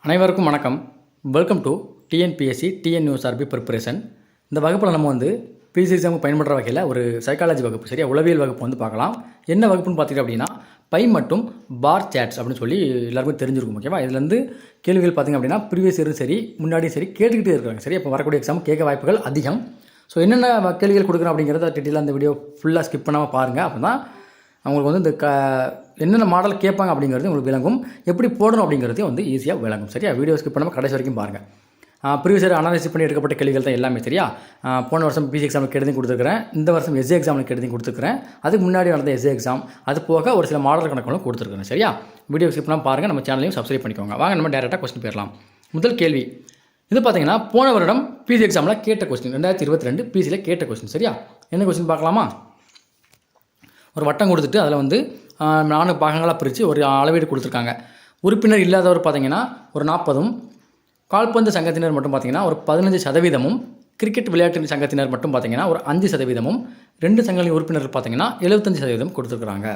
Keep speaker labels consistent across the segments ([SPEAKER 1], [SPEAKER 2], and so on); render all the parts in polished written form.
[SPEAKER 1] அனைவருக்கும் வணக்கம். Welcome to TNPSC TNUSRB preparation. இந்த வகுப்பில் நம்ம பிசி எக்ஸாமுக்கு பயன்படுற வகையில் ஒரு சைக்காலஜி வகுப்பு, சரியா, உளவியல் வகுப்பு பார்க்கலாம். என்ன வகுப்புன்னு பார்த்திங்க அப்படின்னா பை மற்றும் பார் சேட்ஸ் அப்படின்னு சொல்லி எல்லாருமே தெரிஞ்சிருக்கும். ஓகேவா? இதுலேருந்து கேள்விகள் பார்த்திங்க அப்படின்னா ப்ரீவியஸ் இயரும் சரி முன்னாடியும் சரி கேட்டுக்கிட்டே இருக்காங்க. சரி, இப்போ வரக்கூடிய எக்ஸாம் கேட்க வாய்ப்புகள் அதிகம். ஸோ என்னென்ன கேள்விகள் கொடுக்குறோம் அப்படிங்கிறத டீட்டெயிலாக அந்த வீடியோ ஃபுல்லாக ஸ்கிப் பண்ணாமல் பாருங்கள். அப்போ தான் அவங்களுக்கு இந்த என்னென்ன மாடல் கேட்பாங்க அப்படிங்கிறது உங்களுக்கு விளங்கும், எப்படி போடணும் அப்படிங்கிறதையும் ஈஸியாக விளங்கும். சரியா? வீடியோ ஸ்கிப் பண்ணாமல் கடைசி வரைக்கும் பாருங்கள். ப்ரீவியஸ் இயர் அனாலிசிஸ் பண்ணி எடுக்கப்பட்ட கேள்விகள் தான் எல்லாமே. சரியா? போன வருஷம் பிசி எக்ஸாமுக்கு எழுதி கொடுத்துருக்கிறேன், இந்த வருஷம் எஸ்ஏ எக்ஸாமுக்கு எழுதி கொடுத்துருக்கிறேன், அதுக்கு முன்னாடி நடந்த எஸ்ஏ எக்ஸாம், அது போக ஒரு சில மாடல் கணக்குகளும் கொடுத்துருக்குறேன். சரியா? வீடியோ ஸ்கிப் பண்ணாமல் பாருங்கள், நம்ம சேனலையும் சப்ஸ்கிரைப் பண்ணிக்கோங்க. வாங்க நம்ம டேரெக்டாக கொஸ்டின் போயிடலாம். முதல் கேள்வி இது பார்த்தீங்கன்னா போன வருடம் பிசி எக்ஸாமில் கேட்ட கொஸ்டின், 2022 பிசியில் கேட்ட கொஸ்டின். சரியா? என்ன கொஸ்டின் பார்க்கலாமா? ஒரு வட்டம் கொடுத்துட்டு அதில் 4 பாகங்களாக பிரித்து ஒரு அளவீடு கொடுத்துருக்காங்க. உறுப்பினர் இல்லாதவர் பார்த்தீங்கன்னா ஒரு 40, கால்பந்து சங்கத்தினர் மட்டும் பார்த்தீங்கன்னா ஒரு 15%, கிரிக்கெட் விளையாட்டு சங்கத்தினர் மட்டும் பார்த்தீங்கன்னா ஒரு 5%, 2 சங்கங்களின் உறுப்பினர்கள் பார்த்தீங்கன்னா 75% கொடுத்துருக்குறாங்க.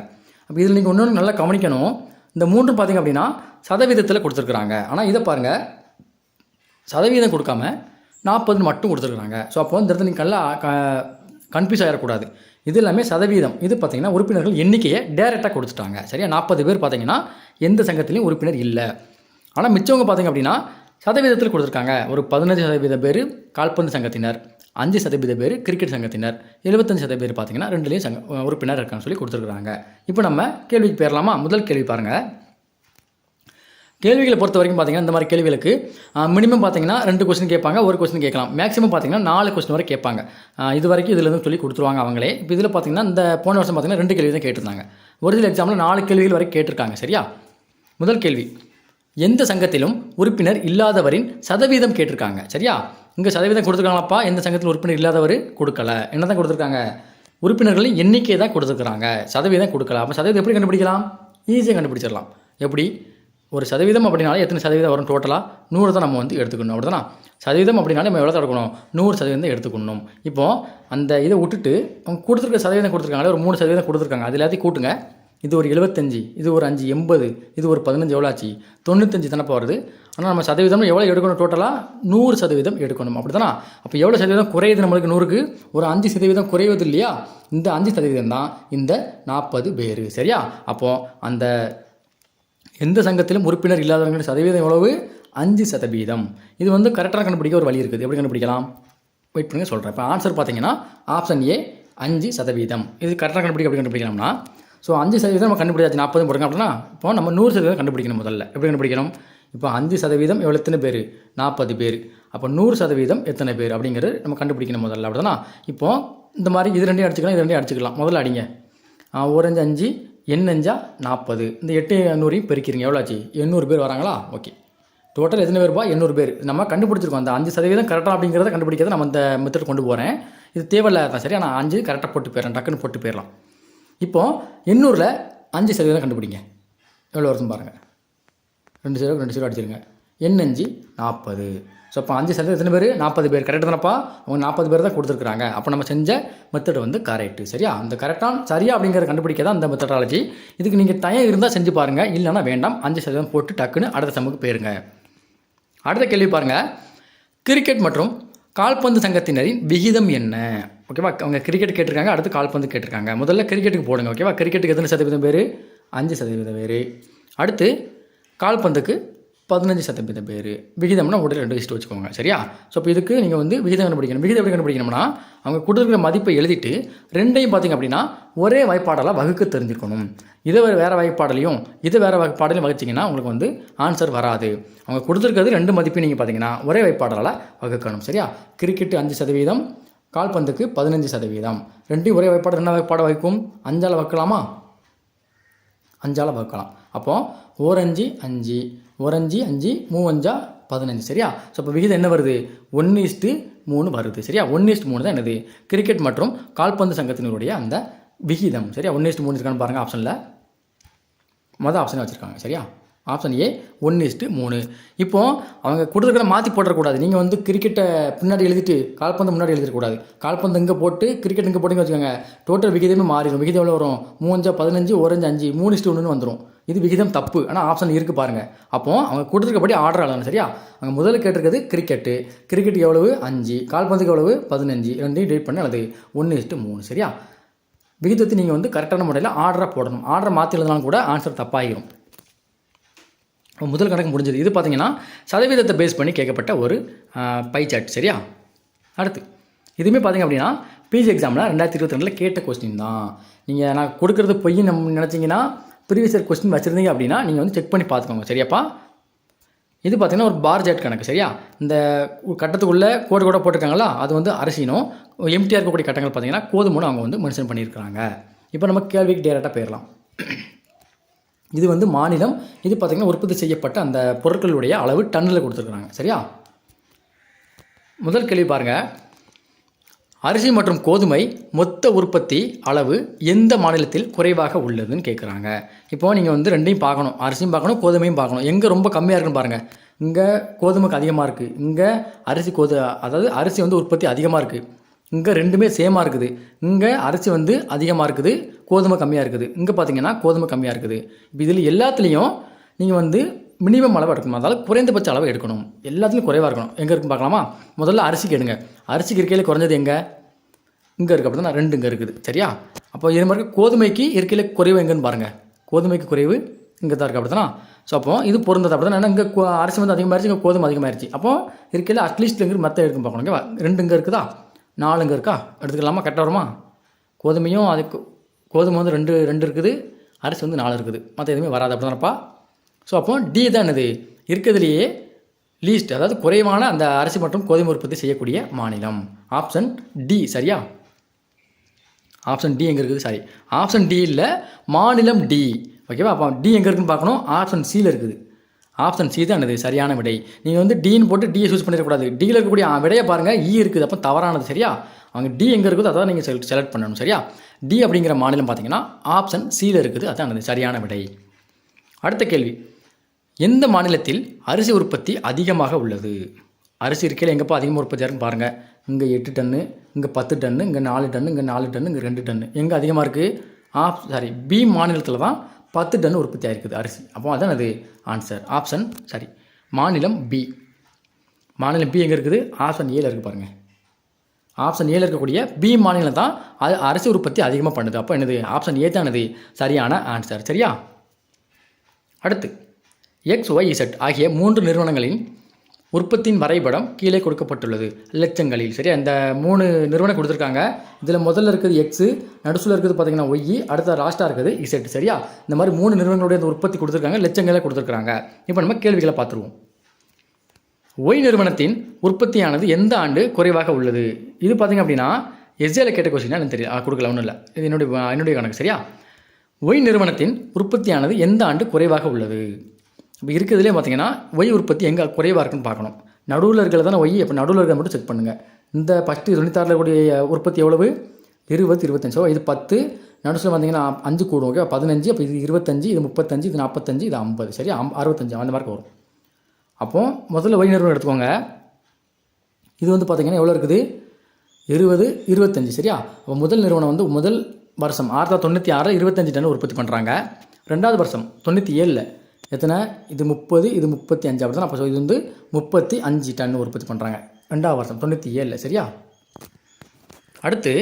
[SPEAKER 1] அப்போ இதில் நீங்கள் ஒன்று நல்லா கவனிக்கணும். இந்த 3 பார்த்தீங்க அப்படின்னா சதவீதத்தில் கொடுத்துருக்குறாங்க. ஆனால் இதை பாருங்கள், சதவீதம் கொடுக்காம 40 மட்டும் கொடுத்துருக்குறாங்க. ஸோ அப்போ இந்த இடத்துல நீங்கள் நல்லா கன்ஃபியூஸ் ஆகிடக்கூடாது. இது எல்லாமே சதவீதம். இது பார்த்திங்கன்னா உறுப்பினர்கள் எண்ணிக்கையை டேரெக்டாக கொடுத்துட்டாங்க. சரியா? 40 பேர் பார்த்திங்கன்னா எந்த சங்கத்திலையும் உறுப்பினர் இல்லை. ஆனால் மிச்சவங்க பார்த்திங்க அப்படின்னா சதவீதத்தில் கொடுத்துருக்காங்க. ஒரு 15% பேர் கால்பந்து சங்கத்தினர், 5% பேர் கிரிக்கெட் சங்கத்தினர், 75% பேர் பார்த்திங்கன்னா 2லேயும் உறுப்பினர் இருக்கான்னு சொல்லி கொடுத்துருக்குறாங்க. இப்போ நம்ம கேள்விக்கு போயிடலாமா? முதல் கேள்வி பாருங்கள். கேள்விகளை பொறுத்த வரைக்கும் பார்த்தீங்கன்னா இந்த மாதிரி கேள்விகளுக்கு மினிமம் பார்த்தீங்கன்னா 2 கொஸ்டின் கேட்பாங்க, ஒரு கொஸ்டின் கேட்கலாம். மேக்ஸிமம் பார்த்தீங்கன்னா 4 கொஸ்டின் வரை கேட்பாங்க. இது வரைக்கும் இதில் சொல்லி கொடுத்துருவாங்க அவங்களே. இப்போ இதில் பார்த்தீங்கன்னா இந்த போன வருஷம் பார்த்தீங்கன்னா 2 கேள்வி தான் கேட்டிருந்தாங்க. ஒரிஜினல் எக்ஸாமில் 4 கேள்விகள் வரை கேட்டிருக்காங்க. சரியா? முதல் கேள்வி, எந்த சங்கத்திலும் உறுப்பினர் இல்லாதவரின் சதவீதம் கேட்டிருக்காங்க. சரியா? இங்கே சதவீதம் கொடுத்துருக்காங்களாப்பா, எந்த சங்கத்தில் உறுப்பினர் இல்லாதவர் கொடுக்கல. என்ன தான் கொடுத்துருக்காங்க? உறுப்பினர்களின் எண்ணிக்கை தான் கொடுத்துருக்குறாங்க, சதவீதம் கொடுக்கல. அப்போ சதவீதம் எப்படி கண்டுபிடிக்கலாம்? ஈஸியாக கண்டுபிடிச்சிடலாம். எப்படி? ஒரு சதவீதம் அப்படின்னாலே எத்தனை சதவீதம் வரும்? டோட்டலாக 100 தான் நம்ம எடுத்துக்கணும். அப்படி தானே? சதவீதம் அப்படின்னாலே நம்ம எவ்வளோ தான் எடுக்கணும்? 100% எடுத்துக்கணும். இப்போது அந்த இதை விட்டுட்டு அவங்க கொடுத்துருக்க சதவீதம் கொடுத்துருக்காங்களே, ஒரு 3% கொடுத்துருக்காங்க. அது எல்லாத்தையும் கூட்டுங்க. இது ஒரு 75, இது ஒரு 5, 80, இது ஒரு 15, எவ்வளோ ஆச்சு? 95 தானப்போ வருது. ஆனால் நம்ம சதவீதம் எவ்வளோ எடுக்கணும்? டோட்டலாக 100% எடுக்கணும். அப்படி தானே? அப்போ எவ்வளோ சதவீதம் குறையுது நம்மளுக்கு? 100க்கு ஒரு 5% குறையுது இல்லையா? இந்த 5% தான் இந்த 40 பேர். சரியா? அப்போது அந்த எந்த சங்கத்திலும் உறுப்பினர் இல்லாதவங்களின் சதவீதம் எவ்வளவு? 5%. இது கரெக்டாக கண்டுபிடிக்க ஒரு வழி இருக்குது. எப்படி கண்டுபிடிக்கலாம்? வெயிட் பண்ணி சொல்கிறேன். இப்போ ஆன்சர் பார்த்தீங்கன்னா ஆப்ஷன் ஏ 5%. இது கரெக்டாக கண்டுபிடிக்க எப்படி கண்டுபிடிக்கலாம்னா, ஸோ 5% நம்ம கண்டுபிடிச்சாச்சு, 40 போடுங்க அப்படின்னா இப்போ நம்ம 100% கண்டுபிடிக்கணும். முதல்ல எப்படி கண்டுபிடிக்கணும்? இப்போ 5% எவ்வளோ, எத்தனை பேர்? 40 பேர். அப்போ 100% எத்தனை பேர் அப்படிங்கிறது நம்ம கண்டுபிடிக்கணும் முதல்ல. அப்படி தானே? இப்போது இந்த மாதிரி இது 2 அடிச்சுக்கலாம், இது 2 அடிச்சுக்கலாம். முதல்ல அடிங்க. 1 5 8 40. இந்த 8 100 பெருக்கிறீங்க, எவ்வளோ ஆச்சு? 800 பேர் வராங்களா? ஓகே. டோட்டல் எத்தனை பேர்ப்பா? 800 பேர். நம்ம கண்டுபிடிச்சிருக்கோம். அந்த 5% கரெக்டாக அப்படிங்கிறத கண்டுபிடிக்கிறத நம்ம இந்த மெத்தட் கொண்டு போகிறேன். இது தேவையில்லை தான். சரியா? நான் 5 கரெக்டாக போட்டு போயிடுறேன், டக்குன்னு போட்டு போயிடலாம். இப்போது 800ல் 5% கண்டுபிடிங்க, எவ்வளோ வருதுன்னு பாருங்கள். 2 அடிச்சிருங்க. 8 5 40. ஸோ அப்போ 5% எத்தனை பேர்? 40 பேர். கரெக்டாக தானப்பா? அவங்க 40 பேர் தான் கொடுத்துருக்குறாங்க. அப்போ நம்ம செஞ்ச மெத்தட் கரெக்டு. சரியா? அந்த கரெக்டான சரியா அப்படிங்கிறத கண்டுபிடிக்க தான் அந்த மெத்தடாலஜி. இதுக்கு நீங்கள் தயம் இருந்தால் செஞ்சு பாருங்கள், இல்லைனா வேண்டாம். 5% போட்டு டக்குன்னு அடுத்த சம்முக்கு போயிருங்க. அடுத்த கேள்வி பாருங்கள். கிரிக்கெட் மற்றும் கால்பந்து சங்கத்தினரின் விகிதம் என்ன? ஓகேவா? அவங்க கிரிக்கெட் கேட்டிருக்காங்க, அடுத்து கால்பந்து கேட்டிருக்காங்க. முதல்ல கிரிக்கெட்டுக்கு போடுங்க. ஓகேவா? கிரிக்கெட்டுக்கு எத்தனை சதவீதம் பேர்? 5% பேர். அடுத்து கால்பந்துக்கு 15% பேர். விகிதம்னா உடனே 2 வச்சுக்கோங்க. சரியா? ஸோ இப்போ இதுக்கு நீங்கள் விகிதம் கண்டுபிடிக்கணும். விகிதம் எப்படி கண்டுபிடிக்கணும்னா, அவங்க கொடுத்துருக்கிற மதிப்பை எழுதிட்டு 2ஐயும் பார்த்திங்க அப்படின்னா ஒரே வாய்ப்பாடலாக வகுக்க தெரிஞ்சுக்கணும். இதை வேறு வாய்ப்பாடலையும் இதை வேறு வாய்ப்பாடலையும் வகுச்சிங்கன்னா உங்களுக்கு ஆன்சர் வராது. அவங்க கொடுத்துருக்கிறது 2 மதிப்பையும் நீங்கள் பார்த்தீங்கன்னா ஒரே வாய்ப்பாடலால் வகுக்கணும். சரியா? கிரிக்கெட்டு 5%, கால்பந்துக்கு 15%. 2ஐயும் ஒரே வாய்ப்பாடு என்ன வாய்ப்பாடு வகுக்கும்? 5ஆல் வகுக்கலாமா? 5ஆல் வகுக்கலாம். அப்போது 1 5 5, 1 5 5, 3 5 15. சரியா? ஸோ இப்போ விகிதம் என்ன வருது? 1:3 வருது. சரியா? 1:3 தான் என்னது? கிரிக்கெட் மற்றும் கால்பந்து சங்கத்தினுடைய அந்த விகிதம். சரியா? 1:3 இருக்கான்னு பாருங்கள். ஆப்ஷனில் மொதல் ஆப்ஷனை வச்சுருக்காங்க. சரியா? Option A 1:3. இப்போது அவங்க கொடுத்துருக்கிற மாற்றி போட்டுறக்கூடாது. நீங்கள் கிரிக்கெட்டை பின்னாடி எழுதிட்டு கால்பந்து முன்னாடி எழுதிடக்கூடாது. கால்பந்து இங்கே போட்டு கிரிக்கெட் இங்கே போட்டுங்க வச்சுக்கோங்க, டோட்டல் விகிதமே மாறிடும். விகிதம் எவ்வளோ வரும்? 3 5 15, 1 5 5, 3:1 வந்துடும். இது விகிதம் தப்பு, ஆனால் ஆப்ஷன் இருக்குது பாருங்கள். அப்போது அவங்க கொடுத்துருக்கப்படி ஆர்டர் எழுதணும். சரியா? அவங்க முதல்ல கேட்டிருக்கிறது கிரிக்கெட் எவ்வளவு 5, கால்பந்துக்கு எவ்வளவு 15, ரெண்டையும் டிவைட் பண்ணி அல்லது 1:3. சரியா? விகிதத்தை நீங்கள் வந்து கரெக்டான முறையில் ஆர்டராக போடணும். ஆர்டரை மாற்றி எழுதினாலும் கூட ஆன்சர் தப்பாகிடும். முதல் கணக்கு முடிஞ்சது. இது பார்த்தீங்கன்னா சதவீதத்தை பேஸ் பண்ணி கேட்கப்பட்ட ஒரு பை சார்ட். சரியா? அடுத்து இதுவுமே பார்த்தீங்க அப்படின்னா பிஜி எக்ஸாமில் 2022 கேட்ட கொஸ்டின் தான். நீங்கள் நான் கொடுக்குறது பொய்ன்னு நினச்சிங்கன்னா ப்ரீவியஸ் இயர் கொஸ்டின் வச்சுருந்தீங்க அப்படின்னா நீங்கள் வந்து செக் பண்ணி பார்த்துக்கோங்க. சரியாப்பா? இது பார்த்தீங்கன்னா ஒரு பார் சார்ட் கணக்கு. சரியா? இந்த கட்டத்துக்குள்ளே கோடு கூட போட்டிருக்காங்களா, அது வந்து அரிசினும் எம்டிஆர் இருக்கக்கூடிய கட்டங்கள் பார்த்தீங்கன்னா கோதுமோன்னு அவங்க வந்து மென்ஷன் பண்ணியிருக்கிறாங்க. இப்போ நம்ம கேள்விக்கு டேரெக்டாக போயிடலாம். இது வந்து மாநிலம், இது பார்த்திங்கன்னா உற்பத்தி செய்யப்பட்ட அந்த பொருட்களுடைய அளவு டன்னில் கொடுத்துருக்குறாங்க. சரியா? முதல் கேள்வி பாருங்கள். அரிசி மற்றும் கோதுமை மொத்த உற்பத்தி அளவு எந்த மாநிலத்தில் குறைவாக உள்ளதுன்னு கேட்குறாங்க. இப்போது நீங்கள் வந்து ரெண்டையும் பார்க்கணும், அரிசியும் பார்க்கணும் கோதுமையும் பார்க்கணும். எங்கே ரொம்ப கம்மியாக இருக்குன்னு பாருங்கள். இங்கே கோதுமைக்கு அதிகமாக இருக்குது, இங்கே அதாவது அரிசி வந்து உற்பத்தி அதிகமாக இருக்குது. இங்கே ரெண்டுமே சேமாக இருக்குது. இங்கே அரிசி வந்து அதிகமாக இருக்குது, கோதுமை கம்மியாக இருக்குது. இங்கே பார்த்தீங்கன்னா கோதுமை கம்மியாக இருக்குது. இப்போ இதில் எல்லாத்துலேயும் நீங்கள் வந்து மினிமம் அளவு எடுக்கணும், அதாவது குறைந்தபட்ச அளவு எடுக்கணும். எல்லாத்துலேயும் குறைவாக இருக்கணும். எங்கே இருக்குன்னு பார்க்கலாமா? முதல்ல அரிசிக்கு எடுங்க. அரிசிக்கு இருக்கையில் குறைஞ்சது எங்கே? இங்கே இருக்குது. அப்படி தான் 2 இங்கே இருக்குது. சரியா? அப்போ இது மாதிரி கோதுமைக்கு இருக்கையில் குறைவு எங்கேன்னு பாருங்கள். கோதுமைக்கு குறைவு இங்கே தான் இருக்குது. அப்படி தானே? ஸோ அப்போ இது பொருந்தது. அப்படி தான். ஏன்னா இங்கே அரிசி வந்து அதிகமாகிடுச்சு, இங்கே கோதுமை அதிகமாகிடுச்சு. அப்போ இருக்கையில் அட்லீஸ்ட் எங்கே மற்ற எடுக்குன்னு பார்க்கணும். ஓகேவா? 2 இங்கே இருக்குதா, 4 இங்கே இருக்கா, எடுத்துக்கலாமா? கரெக்டாக வருமா? கோதுமையும் அதுக்கு கோதுமை வந்து 2 இருக்குது, அரிசி வந்து 4 இருக்குது, மற்ற எதுவுமே வராது. அப்படி தானப்பா? ஸோ அப்போ டி தான் என்னது இருக்கிறதுலையே லீஸ்ட், அதாவது குறைவான அந்த அரிசி மற்றும் கோதுமை உற்பத்தி செய்யக்கூடிய மாநிலம். Option D. சரியா? ஆப்ஷன் டி எங்கே இருக்குது? சாரி, ஆப்ஷன் டி இல்லை, மாநிலம் டி. ஓகேவா? அப்போ டி எங்கே இருக்குன்னு பார்க்கணும். ஆப்ஷன் சியில் இருக்குது. ஆப்ஷன் சி தான் என்னது சரியான விடை. நீங்கள் வந்து டின்னு போட்டு டியை சூஸ் பண்ணிடக்கூடாது. டியில் இருக்கக்கூடிய விடையை பாருங்கள், இ இருக்குது, அப்போ தவறானது. சரியா? அவங்க டி எங்கே இருக்குதோ அதான் நீங்கள் செலக்ட் பண்ணணும். சரியா? டி அப்படிங்கிற மாநிலம் பார்த்தீங்கன்னா ஆப்ஷன் சியில் இருக்குது, அதான் என்னது சரியான விடை. அடுத்த கேள்வி. எந்த மாநிலத்தில் அரிசி உற்பத்தி அதிகமாக உள்ளது? அரிசி இருக்கையில் எங்கேப்பா அதிகமாக உற்பத்தி ஆகுன்னு பாருங்கள். இங்கே 8 டன்னு, இங்கே 10 டன்னு, இங்கே 4 டன்னு, இங்கே 4 டன்னு, இங்கே 2 டன்னு. எங்கே அதிகமாக இருக்குது? பி மாநிலத்தில் தான் 10 டன் உற்பத்தி ஆகிருக்குது அரிசி. அப்போ அதான் அது ஆன்சர். ஆப்ஷன் சரி, மாநிலம் பி. மாநிலம் பி எங்கே இருக்குது? ஆப்ஷன் ஏல இருக்குது பாருங்கள். ஆப்ஷன் ஏல இருக்கக்கூடிய பி மாநிலம் தான் அது அரிசி உற்பத்தி அதிகமாக பண்ணுது. அப்போ என்னது? ஆப்ஷன் ஏ தான் என்னது சரியான ஆன்சர். சரியா? அடுத்து XYZ ஆகிய 3 நிறுவனங்களின் உற்பத்தியின் வரைபடம் கீழே கொடுக்கப்பட்டுள்ளது லட்சங்களில். சரியா? இந்த 3 நிறுவனம் கொடுத்துருக்காங்க. இதில் முதல்ல இருக்குது எக்ஸு, நடுசில் இருக்குது பார்த்தீங்கன்னா ஒய், அடுத்த லாஸ்ட்டாக இருக்குது இசட். சரியா? இந்த மாதிரி 3 நிறுவனங்களுடைய அந்த உற்பத்தி கொடுத்துருக்காங்க, லட்சங்களே கொடுத்துருக்காங்க. இப்போ நம்ம கேள்விகளை பார்த்துருவோம். ஒய் நிறுவனத்தின் உற்பத்தியானது எந்த ஆண்டு குறைவாக உள்ளது? இது பார்த்திங்க அப்படின்னா எஸ்ஏல கேட்ட கொஸ்டினா எனக்கு தெரியும், கொடுக்கல, ஒன்றும் இல்லை, இது என்னுடைய கணக்கு. சரியா? ஒய் நிறுவனத்தின் உற்பத்தியானது எந்த ஆண்டு குறைவாக உள்ளது? இப்போ இருக்கிறதுலே பார்த்தீங்கன்னா ஒய் உற்பத்தி எங்கே குறைவாக இருக்குன்னு பார்க்கணும். நடுவில் இருக்கிறது தானே ஒய். அப்போ நடுவில் இருக்கிறத மட்டும் செக் பண்ணுங்கள். இந்த ஃபஸ்ட்டு 96 கூடிய உற்பத்தி எவ்வளவு? 20, 25. ஸோ இது 10, நடுவில் பார்த்தீங்கன்னா 5 கூடும். ஓகே, 15. அப்போ இது 25, இது 35, இது 45, இது 50. சரியா? 65 அந்த மாதிரி வரும். அப்போது முதல்ல ஒய் நிறுவனம் எடுத்துக்கோங்க. இது வந்து பார்த்திங்கன்னா எவ்வளோ இருக்குது? 20, 25. சரியா? அப்போ முதல் நிறுவனம் வந்து முதல் வருஷம் 1996 25 டன் உற்பத்தி பண்ணுறாங்க. ரெண்டாவது வருஷம் 97 எத்தனை? இது 30, இது 35. அப்படி தான். அப்போ இது வந்து 35 டன் உற்பத்தி பண்ணுறாங்க ரெண்டாவது வருஷம் 97. சரியா? அடுத்து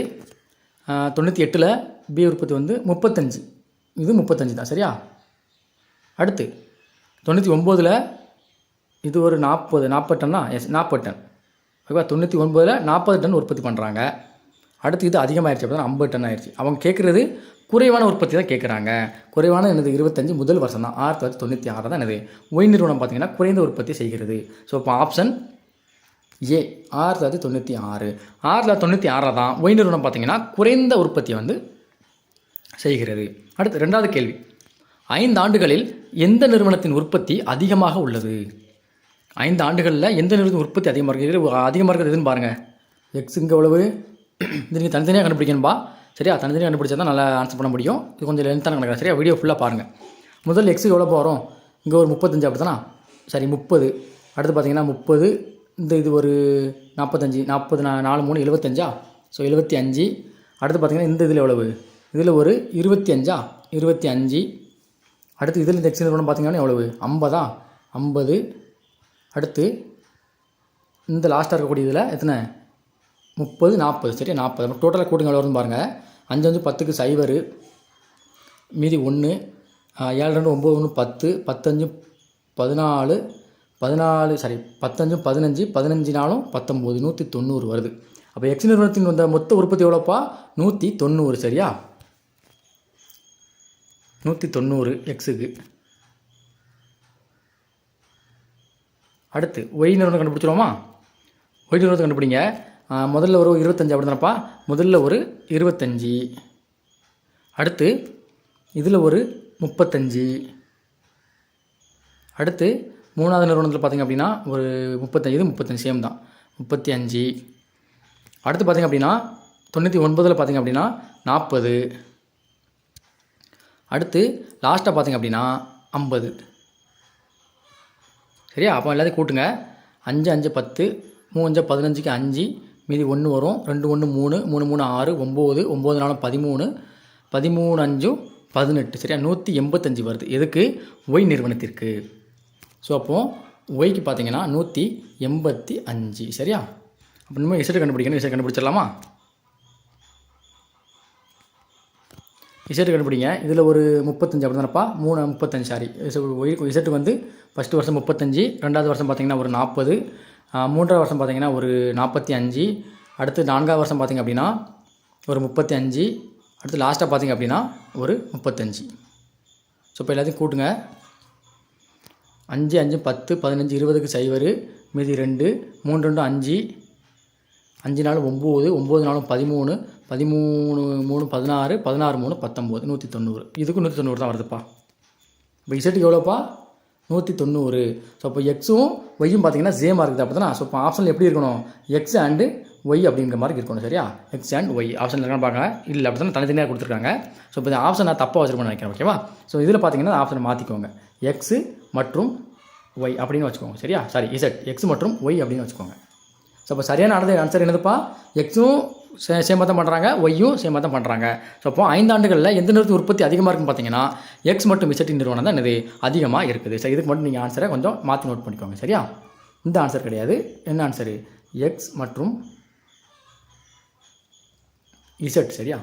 [SPEAKER 1] 98 பி உற்பத்தி வந்து 35, இது 35 தான். சரியா? அடுத்து 99 இது ஒரு 40 டன்னா? S, 40 ton. ஓகேவா? 99 40 டன் உற்பத்தி பண்ணுறாங்க. அடுத்து இது அதிகமாகிடுச்சு, அப்படி தான் 50 டன் ஆயிடுச்சு. அவங்க கேட்குறது குறைவான உற்பத்தி தான் கேட்குறாங்க. குறைவான என்னது? 25 முதல் வருஷம் தான் 1996 தான் என்னது ஒய் நிறுவனம் பார்த்திங்கன்னா குறைந்த உற்பத்தி செய்கிறது. ஸோ இப்போ ஆப்ஷன் ஏ 1996. 1996 தான் ஒய் நிறுவனம் பார்த்திங்கன்னா குறைந்த உற்பத்தியை வந்து செய்கிறது. அடுத்து ரெண்டாவது கேள்வி. 5 ஆண்டுகளில் எந்த நிறுவனத்தின் உற்பத்தி அதிகமாக உள்ளது? 5 ஆண்டுகளில் எந்த நிறுவனத்தின் உற்பத்தி அதிகமாக இருக்குது? அதிகமாக இருக்கிறது எதுன்னு பாருங்கள். எக்ஸ் இங்கே எவ்வளவு? இது நீங்கள் தனித்தனியாக கண்டுபிடிக்கணும்பா. சரியா? தனித்தனியாக கண்டுபிடிச்சா தான் நல்லா ஆன்சர் பண்ண முடியும். இது கொஞ்சம் லென்த்தான கணக்கு. சரியா? வீடியோ ஃபுல்லாக பாருங்கள். முதல் எக்ஸுக்கு எவ்வளோ போகிறோம்? இங்கே ஒரு 35 அப்படி தானே? சரி, 30. அடுத்து பார்த்தீங்கன்னா 30, இது ஒரு 45, 40, 4, 3, 75. ஸோ 75. அடுத்து பார்த்தீங்கன்னா இந்த இதில் எவ்வளவு? இதில் ஒரு 25, 25. அடுத்து இதில் இந்த எக்ஸ் நிறுவனம் பார்த்தீங்கன்னா எவ்வளவு 50 50. அடுத்து இந்த லாஸ்ட்டாக இருக்கக்கூடிய இதில் எத்தனை 30 40 சரியா 40. டோட்டலாக கூட்டுங்க எவ்வளோ வருதுன்னு பாருங்கள். 5 5 10க்கு 0, மீதி 1, 7 2 9 1 10, 10 5 14 சாரி 10 5 15, 15 4 19, 190 வருது. அப்போ எக்ஸ் நிறுவனத்தின் வந்த மொத்த உற்பத்தி எவ்வளோப்பா 190 சரியா 190 எக்ஸுக்கு. அடுத்து ஒய் நிறுவனம் கண்டுபிடிச்சிருவோமா? ஒய் நிறுவனத்தை கண்டுபிடிங்க. முதல்ல ஒரு 25 அப்படி தானப்பா, முதல்ல ஒரு 25. அடுத்து இதில் ஒரு 35. அடுத்து மூணாவது நிறுவனத்தில் பார்த்திங்க அப்படின்னா ஒரு 35 சேம் தான் 35. அடுத்து பார்த்திங்க அப்படின்னா 99 பார்த்திங்க அப்படின்னா 40. அடுத்து லாஸ்ட்டாக பார்த்திங்க அப்படின்னா 50 சரியா. அப்போ எல்லாத்தையும் கூட்டுங்க. 5 5 10, 3 5 15க்கு 5, மீதி 1 வரும், 2 1 3, 3 3 6, 9, 9 4 13, 13 5 18 சரியா 185 வருது. எதுக்கு? ஒய் நிறுவனத்திற்கு. ஸோ அப்போது ஒய்க்கு பார்த்தீங்கன்னா 185 சரியா. அப்போ இனிமேல் இசட்டு கண்டுபிடிக்கணும். இசட்டு கண்டுபிடிச்சிடலாமா? இசட்டு கண்டுபிடிங்க. இதில் ஒரு 35 அப்படி தானப்பா, 3 35 சாரி இசட்டு வந்து ஃபஸ்ட்டு வருஷம் 35, ரெண்டாவது வருஷம் பார்த்திங்கன்னா ஒரு 40, மூன்றாவது வருஷம் பார்த்திங்கன்னா ஒரு 45, அடுத்து நான்காவது வருஷம் பார்த்திங்க அப்படின்னா ஒரு 35, அடுத்து லாஸ்ட்டாக பார்த்திங்க அப்படின்னா ஒரு 35. ஸோ இப்போ எல்லாத்தையும் கூட்டுங்க. 5 5 10 15 20க்கு 0, மீதி 2, 3 2 5, 5 4 9, 9 4 13, 13 3 16, 16 3 19, 190. இதுக்கும் 190 தான் வருதுப்பா. இப்போ இசட்டுக்கு எவ்வளோப்பா 190. ஸோ அப்போ எக்ஸும் ஒய்யும் பார்த்தீங்கன்னா சேமாக இருக்குது அப்போ தானே. ஸோ இப்போ ஆப்ஷனில் எப்படி இருக்கணும்? எக்ஸ் அண்டு ஒய் அப்படிங்கிற மாதிரி இருக்கணும் சரியா. எக்ஸ் அண்ட் ஒய் ஆப்ஷனில் இருக்கான்னு பார்க்க இல்லை அப்படி தான் தனித்தனியாக கொடுத்துருக்காங்க. ஸோ இப்போ இந்த ஆப்ஷன் நான் தப்பாக வச்சுருக்கேன்னு நினைக்கிறேன் ஓகேவா. ஸோ இதில் பார்த்தீங்கன்னா ஆப்ஷனை மாற்றிக்கோங்க. எக்ஸு மற்றும் ஒய் அப்படின்னு வச்சுக்கோங்க சரியா. சாரி இசட் எக்ஸ் மற்றும் ஒய் அப்படின்னு வச்சுக்கோங்க. ஸோ இப்போ சரியான ஆன்சர் என்னதுப்பா? எக்ஸும் சேமாக தான் பண்ணுறாங்க, ஒய்யும் சேமாக தான் பண்ணுறாங்க. ஸோ அப்போ 5 ஆண்டுகளில் எந்த நிறுவனத்தின் உற்பத்தி அதிகமாக இருக்குன்னு பார்த்தீங்கன்னா எக்ஸ் மற்றும் இசட் நிறுவனம் தான் இது அதிகமாக இருக்குது. சரி இதுக்கு மட்டும் நீங்கள் ஆன்சரை கொஞ்சம் மாற்றி நோட் பண்ணிக்கோங்க சரியா. இந்த ஆன்சர் கிடையாது. என்ன ஆன்சரு? எக்ஸ் மற்றும் இசட் சரியா.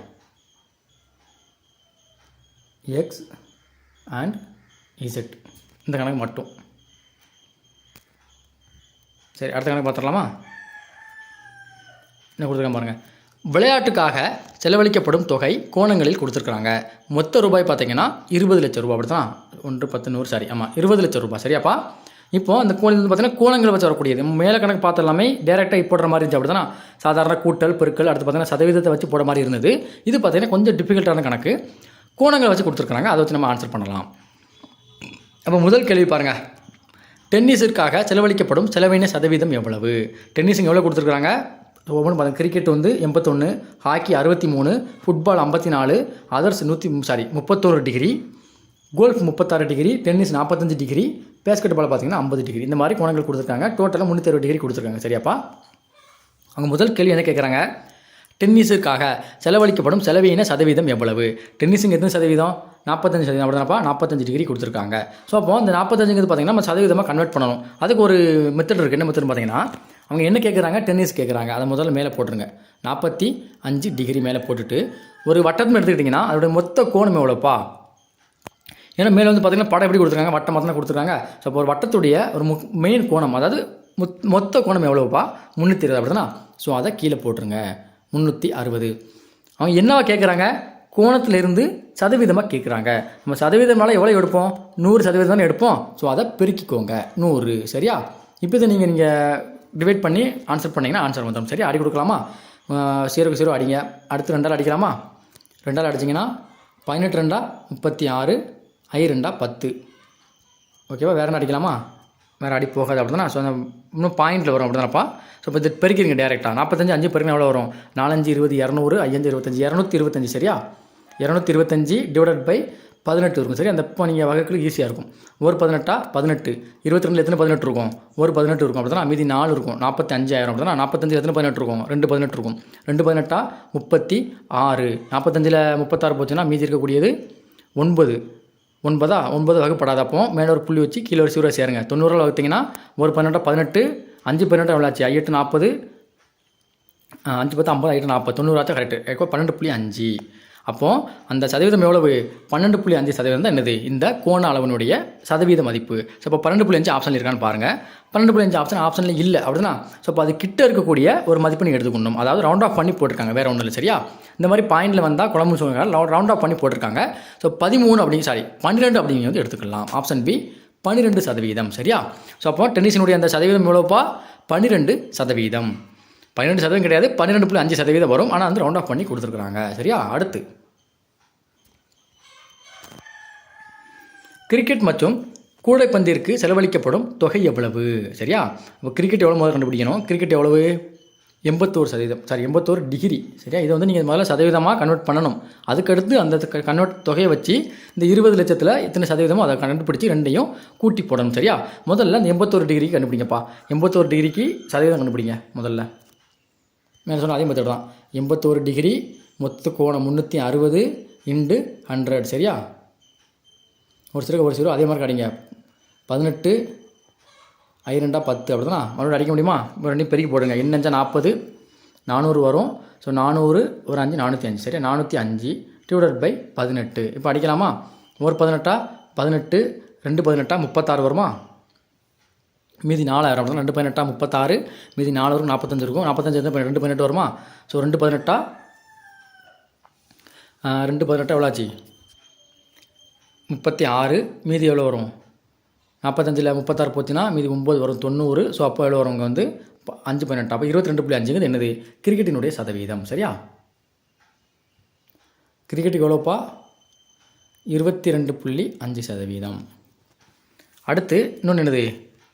[SPEAKER 1] எக்ஸ் அண்ட் இசட் இந்த கணக்கு மட்டும். சரி அடுத்த கணக்கு பார்த்துடலாமா? என்ன கொடுத்துருக்காங்க பாருங்கள். விளையாட்டுக்காக செலவழிக்கப்படும் தொகை கோணங்களில் கொடுத்துருக்குறாங்க. மொத்த ரூபாய் பார்த்தீங்கன்னா 20 லட்சம் ரூபா அப்படி தான். 1 10 100 சாரி ஆமாம் 20 லட்சம் ரூபாய் சரியாப்பா. இப்போது அந்த கோணம் வந்து பார்த்தீங்கன்னா கோணங்களை வச்சு வரக்கூடியது. மேலே கணக்கு பார்த்த எல்லாமே டேரெக்டாக போடுற மாதிரி இருந்துச்சு அப்படி தானே. சாதாரண கூட்டல் பெருக்கல் அடுத்து பார்த்தீங்கன்னா சதவீதத்தை வச்சு போட மாதிரி இருந்தது. இது பார்த்தீங்கன்னா கொஞ்சம் டிஃபிகல்ட்டான கணக்கு. கோணங்களை வச்சு கொடுத்துருக்குறாங்க, அதை வச்சு நம்ம ஆன்சர் பண்ணலாம். அப்போ முதல் கேள்வி பாருங்கள். டென்னிஸிற்காக செலவழிக்கப்படும் செலவின சதவீதம் எவ்வளவு? டென்னிஸுங்க எவ்வளோ கொடுத்துருக்குறாங்க? ஒவ்வொன்று பாருங்கள். கிரிக்கெட் வந்து 81, hockey 63, football 54, others 31 degree, golf 36 degree, tennis 45 degree, basketball பார்த்தீங்கன்னா 50 டிகிரி. இந்த மாதிரி கோணங்கள் கொடுத்துருக்காங்க. டோட்டலாக 360 டிகிரி கொடுத்துருக்காங்க சரியாப்பா. அவங்க முதல் கேள்வி என்ன கேட்குறாங்க? டென்னிஸுக்காக செலவழிக்கப்படும் செலவின சதவீதம் எவ்வளவு? டென்னிஸுங்க எத்தனை சதவீதம்? 45% அப்படிதானப்பா. 45 டிகிரி கொடுத்துருக்காங்க. ஸோ அப்போ அந்த 45ங்கிறது பார்த்தீங்கன்னா நம்ம சதவீதமாக கன்வெர்ட் பண்ணணும். அதுக்கு ஒரு மெத்தட் இருக்குது. என்ன மெத்தட்னு பார்த்தீங்கன்னா அவங்க என்ன கேட்குறாங்க? டென்னிஸ் கேட்குறாங்க. அதை முதல்ல மேலே போட்டுருங்க. 45 டிகிரி மேலே போட்டுட்டு ஒரு வட்டத்தை எடுத்துக்கிட்டிங்கன்னா அதோடைய மொத்த கோணம் எவ்வளோப்பா? ஏன்னா மேலே வந்து பார்த்திங்கன்னா படம் எப்படி கொடுத்துருக்காங்க? வட்டம் மொத்தம் கொடுத்துருக்காங்க. ஸோ அப்போ ஒரு வட்டத்துடைய ஒரு மெயின் கோணம் அதாவது மொத்த கோணம் எவ்வளோப்பா? 360 அப்படி தானே. ஸோ அதை கீழே போட்டுருங்க. 360. அவங்க என்னவா கேட்குறாங்க? கோணத்திலிருந்து சதவீதமாக கேட்குறாங்க. நம்ம சதவீதம்னால எவ்வளோ எடுப்போம்? 100% தானே எடுப்போம். ஸோ அதை பெருக்கிக்கோங்க 100 சரியா. இப்போ இதை நீங்கள் டிவைட் பண்ணி ஆன்சர் பண்ணிங்கன்னா ஆன்சர் வந்துடும் சரி. அடி கொடுக்கலாமா? 0 அடிங்க. அடுத்து 2ஆல் அடிக்கலாமா? 2ஆல் அடிச்சிங்கன்னா 18 2 36, I 2 10 ஓகேவா. வேறு என்ன அடிக்கலாமா? வேறு அடி போகாது அப்படி தானே. ஸோ அந்த இன்னும் பாயிண்டில் வரும் அப்படி தானப்பா. ஸோ இப்போ இது பெருக்கிறீங்க டேரெக்டாக. 45 5 பெருக்கினா எவ்வளோ வரும்? 4 5 20 200, I 5 25 225 சரியா. 225 டிவைடட் பை 18 இருக்கும் சரி. அந்த இப்போ நீங்கள் வகைக்குள்ள ஈஸியாக இருக்கும். ஒரு 18 18, 22 எத்தனை 18 இருக்கும்? ஒரு 18 இருக்கும் அப்படி தானே. மீதி 4 இருக்கும். 45,000 அப்படி தானே. 45 எத்தனை 18 இருக்கும்? 2 18 இருக்கும். 2 18 36. 45ல் 36 போச்சுன்னா மீதி இருக்கக்கூடியது 9. 9 வகுப்படாது. அப்போ மேலே ஒரு புள்ளி வச்சு கீழே ஒரு 0 சேருங்க. 90 வகுத்தீங்கன்னா ஒரு 18 18 5 18 எவ்வளோ ஆச்சு? 8 40 5 10 50 8 40 90 ஆச்சா? கரெக்டு. 12.5. அப்போது அந்த சதவீதம் எவ்வளவு? 12.5% தான் என்னது? இந்த கோண அளவினுடைய சதவீத மதிப்பு. ஸோ இப்போ 12.5 ஆப்ஷன் இருக்கான்னு பாருங்கள். 12.5 ஆப்ஷனில் இல்லை அப்படின்னா, ஸோ இப்போ அது கிட்ட இருக்கக்கூடிய ஒரு மதிப்பு நீங்கள் எடுத்துக்கணும். அதாவது ரவுண்ட் ஆஃப் பண்ணி போட்டிருக்காங்க, வேறு ஒன்றும் இல்லை. சரியா? இந்த மாதிரி பாயிண்டில் வந்தால் குழம்புன்னு சொல்லுங்க, ரவுண்ட் ஆஃப் பண்ணி போட்டிருக்காங்க. ஸோ 12 அப்படிங்க வந்து எடுத்துக்கலாம். Option B 12%. சரியா? ஸோ அப்போ டென்னிஸினுடைய அந்த சதவீதம் எவ்வளோப்பா? 12%. 12% கிடையாது, 12.5% வரும். ஆனால் வந்து ரவுண்ட் ஆஃப் பண்ணி கொடுத்துருக்குறாங்க. சரியா? அடுத்து கிரிக்கெட் மற்றும் கூடைப்பந்திற்கு செலவழிக்கப்படும் தொகை எவ்வளவு? சரியா? இப்போ கிரிக்கெட் எவ்வளோ முதல்ல கண்டுபிடிக்கணும். கிரிக்கெட் எவ்வளவு? 81%. 81 டிகிரி. சரியா? இதை வந்து நீங்கள் முதல்ல சதவீதமாக கன்வெர்ட் பண்ணணும். அதுக்கடுத்து அந்த கன்வெர்ட் தொகையை வச்சு இந்த 20 லட்சத்தில் இத்தனை சதவீதமோ அதை கண்டுபிடிச்சி ரெண்டையும் கூட்டி போடணும். சரியா? முதல்ல இந்த 81 டிகிரிக்கு கண்டுபிடிங்கப்பா. 81 டிகிரிக்கு சதவீதம் கண்டுபிடிங்க முதல்ல. மேலே சொன்னால் அதே மெத்தட் தான். 81 டிகிரி மொத்த கோணம் 360 × 100. சரியா? ஒரு சிறு அதே மாதிரி அடிங்க. 18 2 10 அப்படி தானே மறுபடியும் அடிக்க முடியுமா? இப்போ ரெண்டையும் பெருக்கி போடுங்க. 2 5 40 400 வரும். ஸோ 400 ஒரு 5 405. சரியா? 405 / 18. இப்போ அடிக்கலாமா? ஒரு 18 18 2 18 36 வருமா? மீதி 4000 அப்படின்னா 2 18 36, மீதி 4 வரும் 45 இருக்கும். 45 2 18 வருமா? ஸோ 2 18 எவ்வளோ ஆச்சு? 36. மீதி எவ்வளோ வரும்? 45ல் 36 போச்சுன்னா மீதி 9 வரும், 90. ஸோ அப்போ எவ்வளோ வரும்? வந்து 5 18. அப்போ 22.5 என்னது? கிரிக்கெட்டினுடைய சதவீதம். சரியா? கிரிக்கெட்டுக்கு எவ்வளோப்பா? 22.5%. அடுத்து இன்னொன்று என்னது?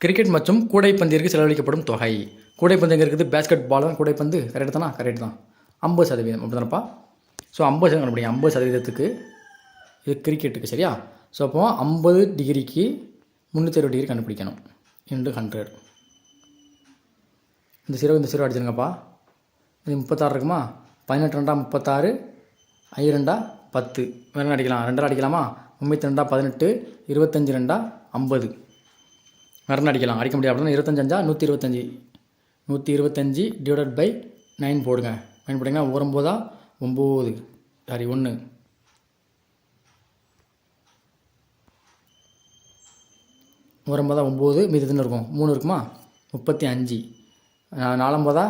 [SPEAKER 1] கிரிக்கெட் மற்றும் கூடைப்பந்திற்கு செலவழிக்கப்படும் தொகை. கூடைப்பந்து எங்கே இருக்குது? பேஸ்கெட் பால் தான் கூடைப்பந்து. கரெக்டு தானா? கரெக்டு தான். 50% அப்படி தானப்பா? ஸோ 50% கண்டுபிடிங்க. 50%க்கு இது கிரிக்கெட்டுக்கு. சரியா? ஸோ அப்போ 50 டிகிரிக்கு 360 டிகிரி கண்டுபிடிக்கணும். × 100. இந்த 0 அடிச்சிருங்கப்பா. இது 36 இருக்குமா? 18 2 36, 5 2 10. வேறு அடிக்கலாம். 2 அடிக்கலாமா? 32 18, 25 2 50. வேறு அடிக்கலாம். அடிக்க முடியாது அப்படின்னா 25 125. 125 / 9 போடுங்க. 9 போட்டிங்கன்னா 9 9 சாரி 1 9 9. மீதி எத்தனை இருக்கும்? 3 இருக்குமா? 35. 4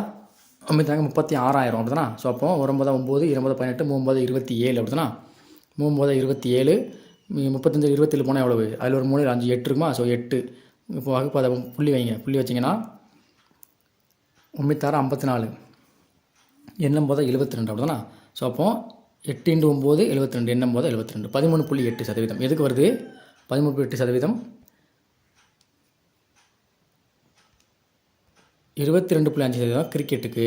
[SPEAKER 1] மீதி 36,000 அப்படி தானே? ஸோ அப்போ 9 9 20 18 3 27 அப்படி தானே? 3 27 35 27 போனால் எவ்வளவு? அதில் ஒரு 3 5 8 இருக்குமா? ஸோ 8. இப்போ வகுப்பு அதை புள்ளி வைங்க. புள்ளி வச்சிங்கன்னா 96 54 எண்ணும் போது 72 அப்படி தானே? ஸோ அப்போ 8 × 9 72 எண்ணும் போது 72. 13.8%. எதுக்கு வருது? 13.8%. 22.5% கிரிக்கெட்டுக்கு.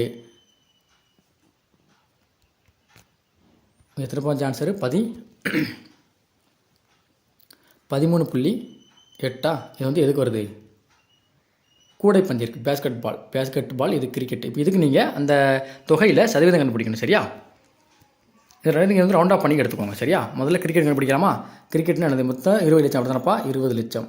[SPEAKER 1] எத்தனை பாயிண்ட் ஆன்சரு? 13.8. இது வந்து எதுக்கு வருது? கூடைப்பந்திற்கு. பேஸ்கெட் பால் இது கிரிக்கெட். இப்போ இதுக்கு நீங்கள் அந்த தொகையில் சதவீதம் கண்டுபிடிக்கணும். சரியா? இது நீங்கள் வந்து ரவுண்ட் ஆஃப் பண்ணி எடுத்துக்கோங்க. சரியா? முதல்ல கிரிக்கெட் கண்டுபிடிக்கலாமா? கிரிக்கெட்னு என்னது? மொத்தம் 20 லட்சம் அப்படி தானப்பா? 20 லட்சம்.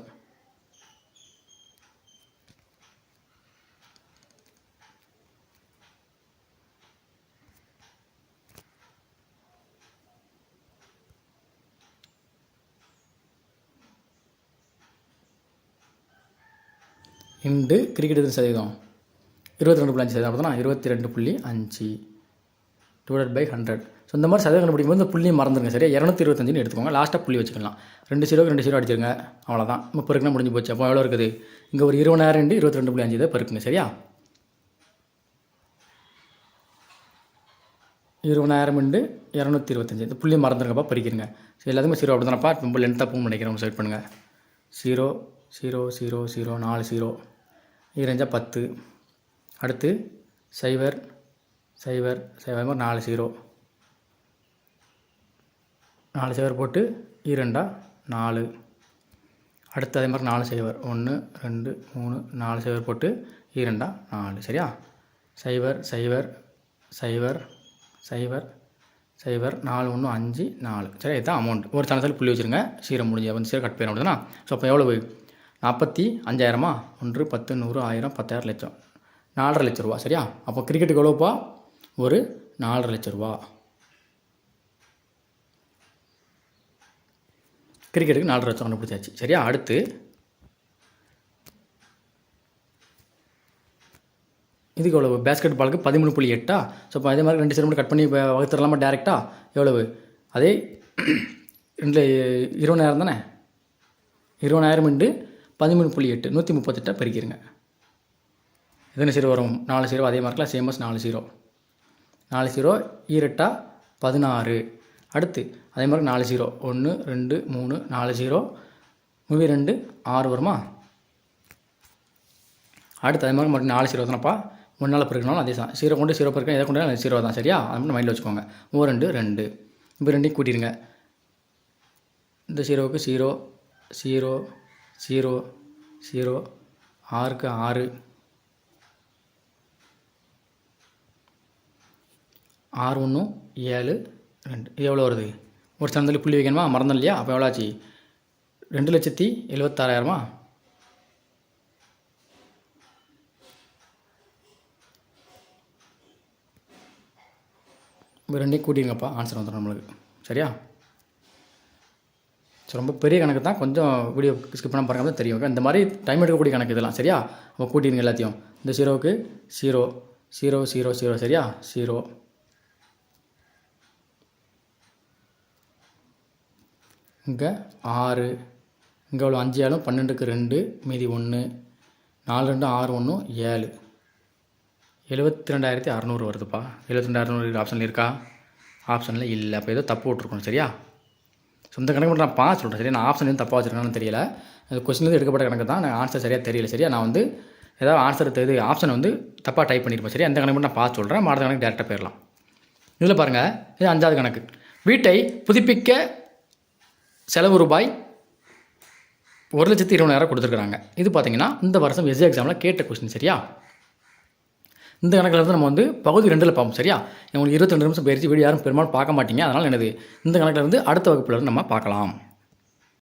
[SPEAKER 1] இண்டு கிரிக்கெட் எத்தனை சதவீதம்? 22.5% அப்படி தானே? 22.5 / 100. ஸோ இந்த மாதிரி சதவீதம் கண்டுபிடிக்கும்போது இந்த புள்ளியை மறந்துடுங்க. சரியா? 225 எடுத்துக்கோங்க. லாஸ்ட்டாக புள்ளி வச்சுக்கலாம். 2 0 அடிச்சிருங்க. அவ்வளோதான். இப்போ பெருக்குனா முடிஞ்சு போச்சு. அப்போ எவ்வளோ இருக்குது? இங்கே ஒரு 20,000 × 22.5 தான் பெருக்குங்க. சரியா? 20,000 × 225. இந்த புள்ளி மறந்துருங்கப்பா, பெருக்கிடுங்க. ஸோ எல்லாத்துக்குமே 0 அப்படி தானப்பா? ரொம்ப லென்த்தாக போகும் நினைக்கிறேன். செலக்ட் பண்ணுங்கள். 0 0 0 0 4 0 2 10. அடுத்து 0 0 0 4 0 4 0 போட்டு 2 4. அடுத்து அதே மாதிரி 4 0 1 2 3 4 0 போட்டு 2 4. சரியா? 0 0 0 0 04154 சரி. இதுதான் அமௌண்ட். ஒரு சேனல் புள்ளி வச்சுருங்க. 0 முடிஞ்சு வந்து 0 கட் போயிடும் அப்படின்னா. ஸோ அப்போ எவ்வளவு 45,000 1 10 100 1000 10,000 லட்சம் 4,5 லட்ச ரூபா சரியா. அப்போ கிரிக்கெட்டுக்கு எவ்வளோப்பா ஒரு 4,5 லட்ச ரூபா. கிரிக்கெட்டுக்கு 4,5 லட்சம் கண்டுபிடிச்சாச்சு சரியா. அடுத்து இதுக்கு எவ்வளவு பேஸ்கெட் பாலுக்கு 13.8. ஸோ இப்போ அதே மாதிரி 2 0 கட் பண்ணி வகுத்துடலாமா டேரெக்டாக. எவ்வளவு அதே 20,000 தானே. 20,000 × 13.8 138 பெருக்கிடுங்க. எத்தனை 0 வரும் 4 0 அதே மார்க்கில் சேமஸ் 4 0 4 0 ஈரெட்டா 16. அடுத்து அதே மாதிரி 4 0 1 2 3 4 0 2 6 வருமா. அடுத்து அதே மாதிரி மறுபடியும் 4 0 தானப்பா. 1 நாள் பெருக்கினாலும் அதே தான். 0 கொண்டு 0 பெருக்கணும் எதை கொண்டு 0 தான் சரியா. அது மட்டும் மைண்டில் வச்சுக்கோங்க. 2 2 இப்போ ரெண்டையும் கூட்டிடுங்க. இந்த 0க்கு 0 0 0 0 6க்கு 6 6 1 7 2 இது எவ்வளோ வருது. ஒரு சந்தத்தில் புள்ளி வைக்கணுமா மறந்தோம் இல்லையா. அப்போ எவ்வளோ ஆச்சு 2,76,000. இப்போ ரெண்டையும் கூட்டிடுங்கப்பா ஆன்சர் வந்துடும் நம்மளுக்கு சரியா. ஸோ ரொம்ப பெரிய கணக்கு தான். கொஞ்சம் வீடியோ ஸ்கிப் பண்ண பாருங்க தான் தெரியும். இந்த மாதிரி டைம் எடுக்கக்கூடிய கணக்கு இதெல்லாம் சரியா. அப்போ கூட்டிடுங்க எல்லாத்தையும். இந்த 0க்கு 0 0 0 0 சரியா 0 இங்கே 6 இங்கே எவ்வளோ 5 7 12க்கு 2 மீதி 1 4 2 6 1 7 72,600 வருதுப்பா. 72,600 ஆப்ஷனில் இருக்கா. ஆப்ஷனில் இல்லை. அப்போ ஏதோ தப்பு விட்ருக்கணும் சரியா. ஸோ இந்த கணக்கு மட்டும் நான் சொல்கிறேன் சரியா. நான் ஆப்ஷன் எதுவும் தப்பாக வச்சுருக்கான்னு தெரியல. அது கொஸ்டின்லேருந்து எடுக்கப்பட்ட கணக்கு தான். நான் ஆன்சர் சரியாக தெரியல சரியா. நான் வந்து ஏதாவது ஆன்சர் இது ஆப்ஷன் வந்து தப்பாக டைப் பண்ணியிருப்பேன் சரியா. இந்த கணக்கு மட்டும் நான் பார்த்து சொல்கிறேன். மாற்ற கணக்கு டேரெக்டாக போயிடலாம். இதில் பாருங்கள் இது 5வது கணக்கு. வீட்டை புதுப்பிக்க செலவு ரூபாய் 1,20,000 கொடுத்துருக்குறாங்க. இது பார்த்தீங்கன்னா இந்த வருஷம் எஸ்ஏ எக்ஸாமில் கேட்ட கொஸ்டின் சரியா. இந்த கணக்கில் இருந்து நம்ம வந்து பகுதி 2ல் பார்ப்போம் சரியா. உங்களுக்கு 22 நிமிஷம் போயிடுச்சு. வீடியோ யாரும் பெரும்பாலும் பார்க்க மாட்டீங்க. அதனால் எனது இந்த கணக்கில் இருந்து அடுத்த வகுப்பில் நம்ம பார்க்கலாம்.